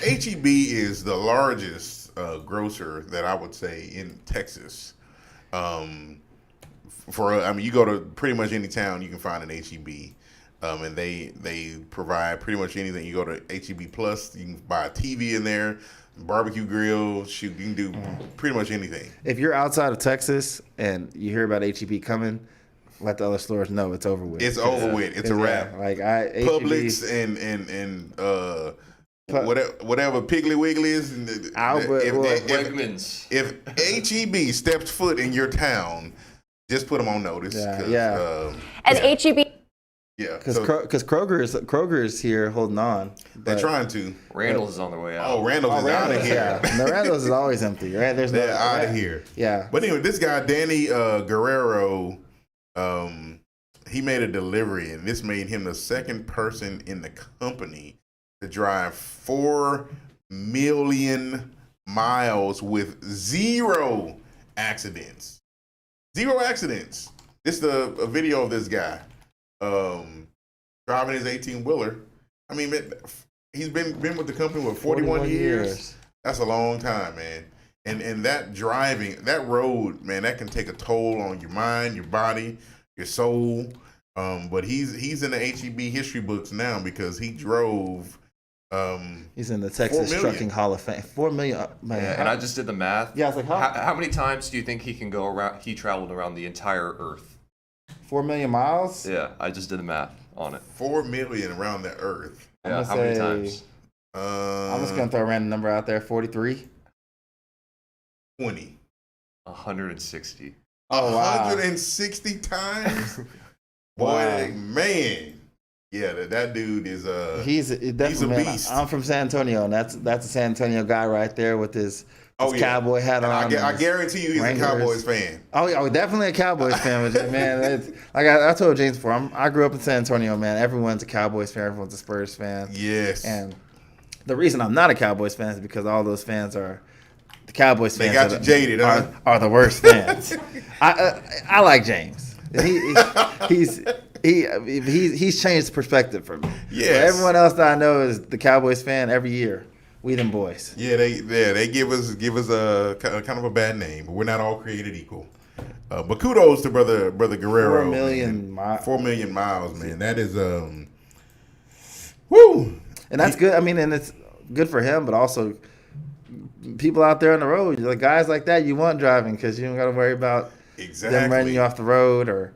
HEB is the largest grocer that I would say in Texas. You go to pretty much any town, you can find an HEB. And they provide pretty much anything. You go to HEB Plus, you can buy a TV in there, barbecue grill, you can do pretty much anything. If you're outside of Texas and you hear about HEB coming, let the other stores know it's over with. It's over with. It's a wrap. Publix and whatever Piggly Wiggly is. Wegmans. If HEB steps foot in your town, just put them on notice. HEB. Yeah, because Kroger's here holding on. They're trying to. Randall's is on their way out. Oh, Randall's is out of here. Yeah. No, Randall's is always empty, right? They're out of here. Yeah. But anyway, this guy, Danny Guerrero, he made a delivery, and this made him the second person in the company to drive 4 million miles with 0 accidents. 0 accidents. This is a video of this guy. Driving his 18-wheeler. I mean, he's been with the company for 41 years. That's a long time, man. And that driving, that road, man, that can take a toll on your mind, your body, your soul. But he's in the HEB history books now because he drove. He's in the Texas Trucking Hall of Fame. 4 million, man. Yeah, and I just did the math. Yeah, I was like, how many times do you think he can go around? He traveled around the entire Earth. 4 million miles? Yeah, I just did the math on it. 4 million around the Earth. Yeah, how many times? I'm just going to throw a random number out there. 43? 20. 160. Oh, wow. 160 times? Boy, man. Yeah, that dude is he's a beast. I'm from San Antonio, and that's a San Antonio guy right there with his cowboy hat on. I guarantee you he's Wranglers. A Cowboys fan. Oh, definitely a Cowboys fan. Man, like I told James before, I grew up in San Antonio, man. Everyone's a Cowboys fan. Everyone's a Spurs fan. Yes. And the reason I'm not a Cowboys fan is because all those fans are the Cowboys fans. They got you jaded, huh? Are the worst fans. I like James. He's changed perspective for me. Yes. Everyone else that I know is the Cowboys fan every year. We them boys. Yeah, they give us a kind of a bad name, but we're not all created equal. But kudos to brother Guerrero. 4 million miles. 4 million miles, man. That is woo. And that's good. I mean, and it's good for him, but also people out there on the road, like guys like that, you want driving because you don't got to worry about them running you off the road or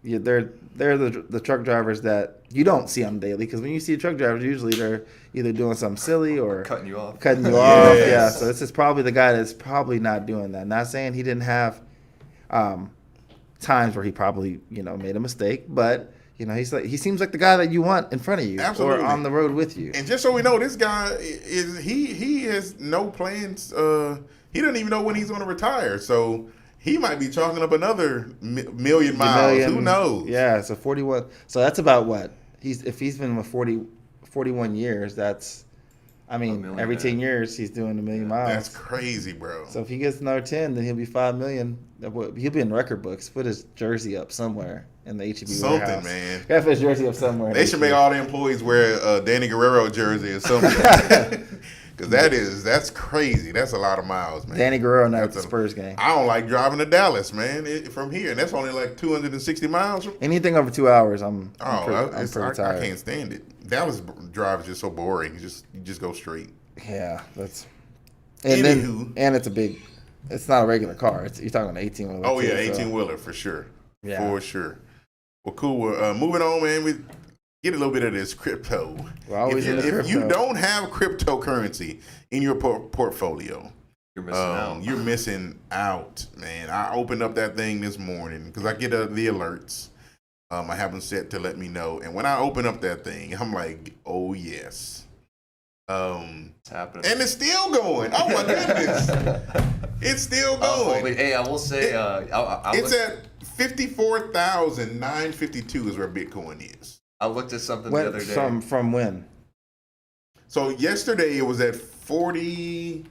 they're the truck drivers that you don't see on the daily because when you see truck drivers, usually they're either doing something silly or cutting you off. Yes. Yeah, so this is probably the guy that's probably not doing that. Not saying he didn't have times where he probably made a mistake, but he seems like the guy that you want in front of you. Absolutely. Or on the road with you. And just so we know, this guy he has no plans. He doesn't even know when he's going to retire. So. He might be chalking up another million miles. Who knows? Yeah, so 41. So that's about what? If he's been with 41 years, that's, every 10 years he's doing 1 million miles. That's crazy, bro. So if he gets another 10, then he'll be 5 million. He'll be in record books. Put his jersey up somewhere in the HEB warehouse. Something, man. Got to put his jersey up somewhere. They should make all the employees wear a Danny Guerrero jersey or something. Because that's crazy. That's a lot of miles, man. Danny Guerrero not at the Spurs game. I don't like driving to Dallas, man, from here. And that's only like 260 miles. Anything over 2 hours, I'm pretty tired. I can't stand it. Dallas drive is just so boring. You just go straight. Yeah, that's. And it's not a regular car. You're talking an 18-wheeler. Oh, yeah, 18-wheeler for sure. Yeah. For sure. Well, cool. We're moving on, man. We get a little bit of this crypto. We're always in the crypto. If you don't have cryptocurrency in your portfolio, you're missing out. You're missing out, man. I opened up that thing this morning because I get the alerts. I have them set to let me know. And when I open up that thing, I'm like, oh, yes. It's happening. And it's still going. Oh, my goodness. It's still going. Hey, I will say. It's at 54,952 is where Bitcoin is. I looked at something the other day. From when? So yesterday it was at 40,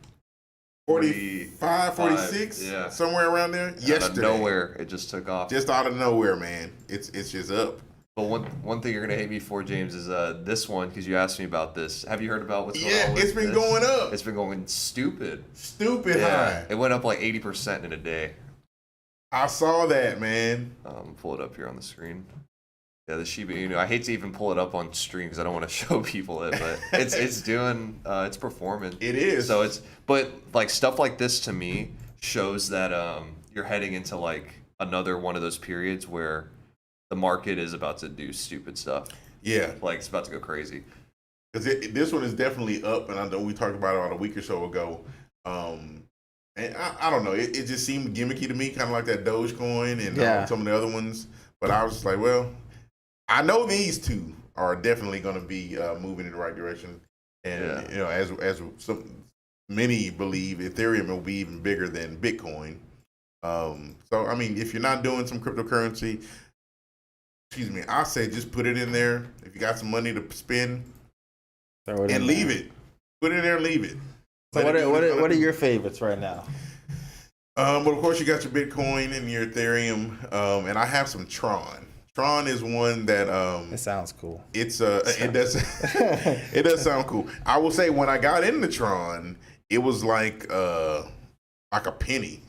45, 46, yeah. Somewhere around there. Yesterday. Out of nowhere, it just took off. Just out of nowhere, man. It's just up. But one thing you're gonna hate me for, James, is this one, because you asked me about this. Have you heard about what's going on with it's been this? going up. It's been going stupid High. It went up like 80% in a day. I saw that, man. Pull it up here on the screen. Yeah, the Shiba Inu. I hate to even pull it up on stream because I don't want to show people it, but it's doing it's performing. It is. So but like stuff like this to me shows that you're heading into like another one of those periods where the market is about to do stupid stuff. Yeah, like it's about to go crazy. Because this one is definitely up, and I know we talked about it about a week or so ago. And I don't know, it just seemed gimmicky to me, kind of like that Dogecoin and some of the other ones. But I was just like, well, I know these two are definitely going to be moving in the right direction, and you know, as many believe, Ethereum will be even bigger than Bitcoin. So I mean, if you're not doing some cryptocurrency, I say just put it in there. If you got some money to spend, throw it and leave it. Put it in there and leave it. So what are your favorites right now? But of course, you got your Bitcoin and your Ethereum, and I have some Tron. Tron is one that it sounds cool. It does it does sound cool. I will say when I got into Tron, it was like a penny.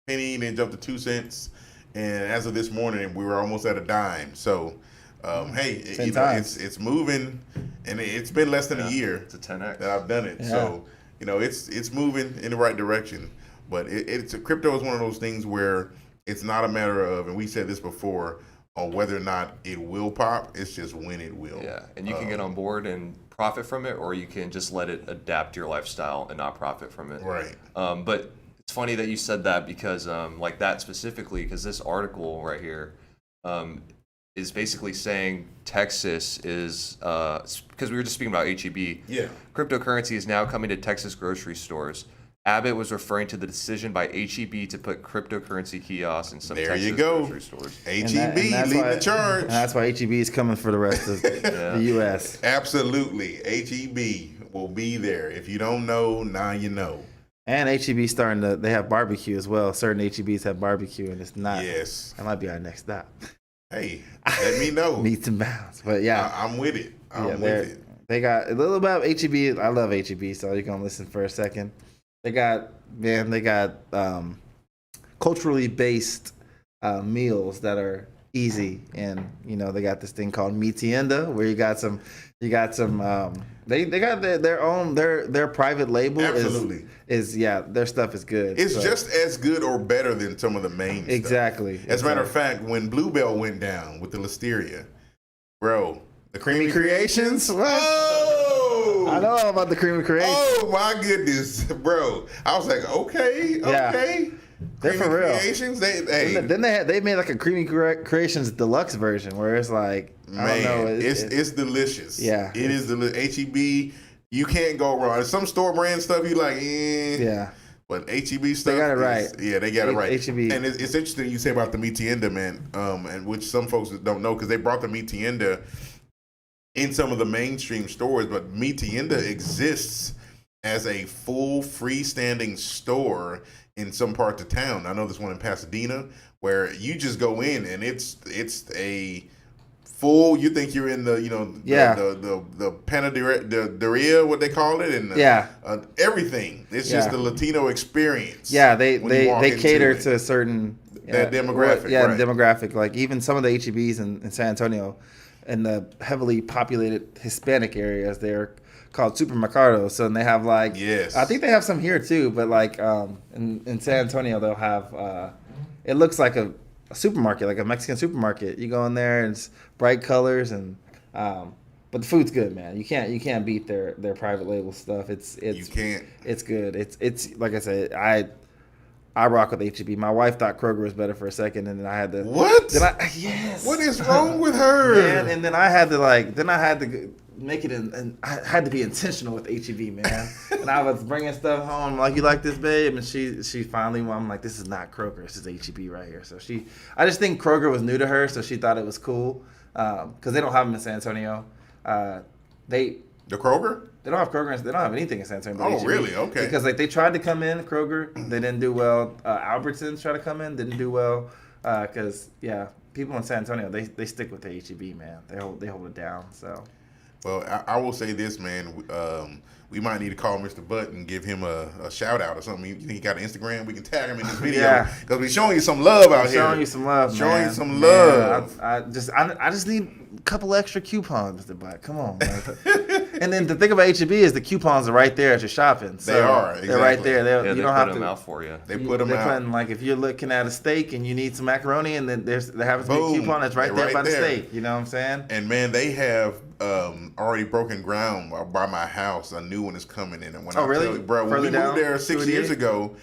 Penny, then jumped to 2 cents, and as of this morning, we were almost at a dime. So, hey, it's moving, and it's been less than a year. It's a 10x that I've done it. Yeah. So, it's moving in the right direction. But crypto is one of those things where it's not a matter of, and we said this before, on whether or not it will pop. It's just when it will. Yeah, and you can get on board and profit from it, or you can just let it adapt your lifestyle and not profit from it. Right. But it's funny that you said that because, like that specifically, because this article right here is basically saying Texas is, because we were just speaking about HEB. Yeah. Cryptocurrency is now coming to Texas grocery stores. Abbott was referring to the decision by HEB to put cryptocurrency kiosks in some Texas grocery stores. HEB leading the charge. And that's why HEB is coming for the rest of the U.S. Absolutely. HEB will be there. If you don't know, now you know. And HEB they have barbecue as well. Certain HEBs have barbecue, and it's not. Yes. That might be our next stop. Hey, let me know. Meets and bounds. But yeah. I'm with it. I'm with it. They got a little about HEB. I love HEB, so you're going to listen for a second. They got culturally based meals that are easy, and they got this thing called Mi Tienda where you got some they got their own their private label. Absolutely. Their stuff is good. It's just as good or better than some of the main exactly stuff. As a matter of fact, when Bluebell went down with the Listeria, bro, the Creamy Creations. Whoa! I know about the Creamy Creations. Oh my goodness, bro! I was like, okay. They're for real. Creations, then they made like a Creamy Creations deluxe version where it's like, I don't know, it's delicious. Yeah, it is delicious. HEB, you can't go wrong. Some store brand stuff you like, yeah. But HEB stuff, they got it right. They got it right. HEB, and it's interesting you say about the Mi Tienda, man, and which some folks don't know because they brought the Mi Tienda in some of the mainstream stores, but Mi Tienda exists as a full freestanding store in some parts of town. I know there's one in Pasadena where you just go in and it's a full. You think you're in the the panaderia, what they call it, and everything. It's just the Latino experience. Yeah, they cater to a certain that demographic. Demographic. Like even some of the HEBs in San Antonio, in the heavily populated Hispanic areas, they're called supermercados. So they have I think they have some here too, but like in San Antonio they'll have it looks like a supermarket, like a Mexican supermarket. You go in there and it's bright colors and but the food's good, man. You can't beat their private label stuff. You can't. It's good. It's like I said, I rock with HEB. My wife thought Kroger was better for a second, and then I had to. What? Yes. What is wrong with her? Man, and then I had to make it, and I had to be intentional with HEB, man. And I was bringing stuff home, like, you like this, babe? And she finally, I'm like, this is not Kroger, this is HEB right here. So I just think Kroger was new to her, so she thought it was cool, because they don't have them in San Antonio. The Kroger? They don't have Kroger. They don't have anything in San Antonio. Oh, really? Okay. Because they tried to come in Kroger, they didn't do well. Albertsons tried to come in, didn't do well. Because people in San Antonio, they stick with the HEB, man. They hold it down. So. Well, I will say this, man. We might need to call Mr. Butt and give him a shout out or something. You think he got an Instagram? We can tag him in this video because we're showing you some love out here. Showing you some love, Showing man. you some love. I just need a couple extra coupons, Mr. Butt. Come on, man. And then the thing about HEB is the coupons are right there as you're shopping. So they are. Exactly. They're right there. You don't have to. They put them out for you. They put them out. Putting, like if you're looking at a steak and you need some macaroni, and then there happens to be a coupon that's right there by the steak. You know what I'm saying? And man, they have already broken ground by my house. A new one is coming in. And when really? Tell you, bro, when we moved there 6 years ago,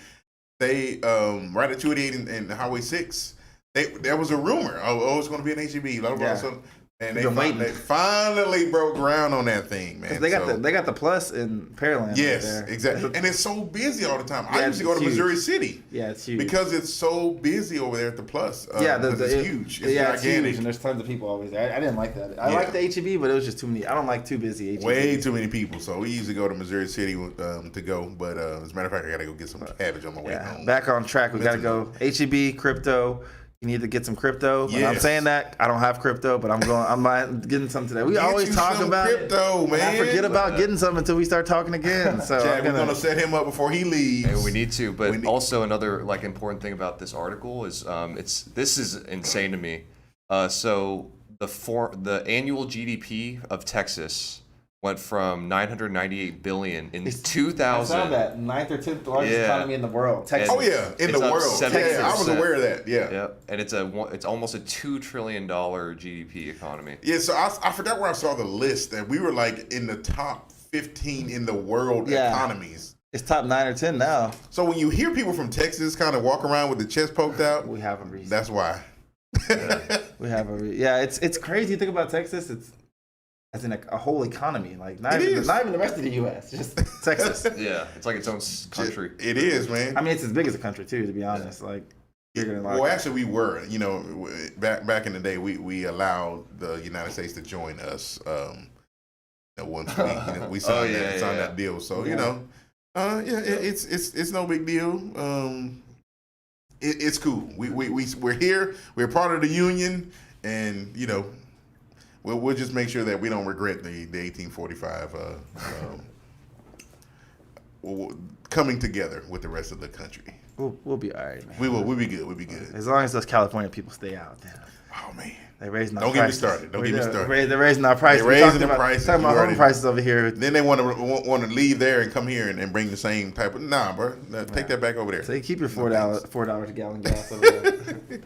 they right at 288 and Highway 6, there was a rumor. Oh, it's going to be an HEB. Blah, blah, blah. So, and they finally broke ground on that thing, man. They got the Plus in Pearland. Yes, right there. exactly. And it's so busy all the time. I used to go to Missouri City. Yeah, it's huge. Because it's so busy over there at the Plus. It's huge. It's gigantic. It's huge, and there's tons of people always there. I didn't like that. I like the HEB, but it was just too many. I don't like too busy HEB. Way too many people. So we usually go to Missouri City to go. But as a matter of fact, I got to go get some cabbage on my way home. Back on track. We got to go HEB, crypto. You need to get some crypto. Yes. I'm saying that I don't have crypto, but I'm getting some today. We always talk about crypto, man. I forget about getting some until we start talking again. So Chad, we're gonna set him up before he leaves. And we need to. But also another like important thing about this article is this is insane to me. So the annual GDP of Texas went from 998 billion in 2000. I saw that 9th or 10th largest economy in the world. Texas. In the world. Yeah, I was aware of that. Yeah. And it's almost a $2 trillion GDP economy. Yeah. So I forgot where I saw the list that we were like in the top 15 in the world economies. It's top 9 or 10 now. So when you hear people from Texas kind of walk around with the chest poked out, we have a reason. That's why. We have a reason. Yeah. It's crazy. You think about Texas. It's as in a whole economy, like not even the rest of the U.S., just Texas. Yeah, it's like its own country. It is, man. I mean, it's as big as a country too, to be honest. Like, you're gonna like. Well, actually, we were. You know, back in the day, we allowed the United States to join us. Once we signed that deal, so it's no big deal. It's cool. We're here. We're part of the union, and We'll just make sure that we don't regret the 1845 coming together with the rest of the country. We'll be all right, man. We'll be good. We'll be good. As long as those California people stay out. Oh, man. They're raising our prices. Don't get me started. They're raising our prices. They're raising the prices. Talking about home prices over here. Then they want to leave there and come here and bring the same type of... Nah, bro. Take that back over there. So you keep your $4 a gallon gas over there.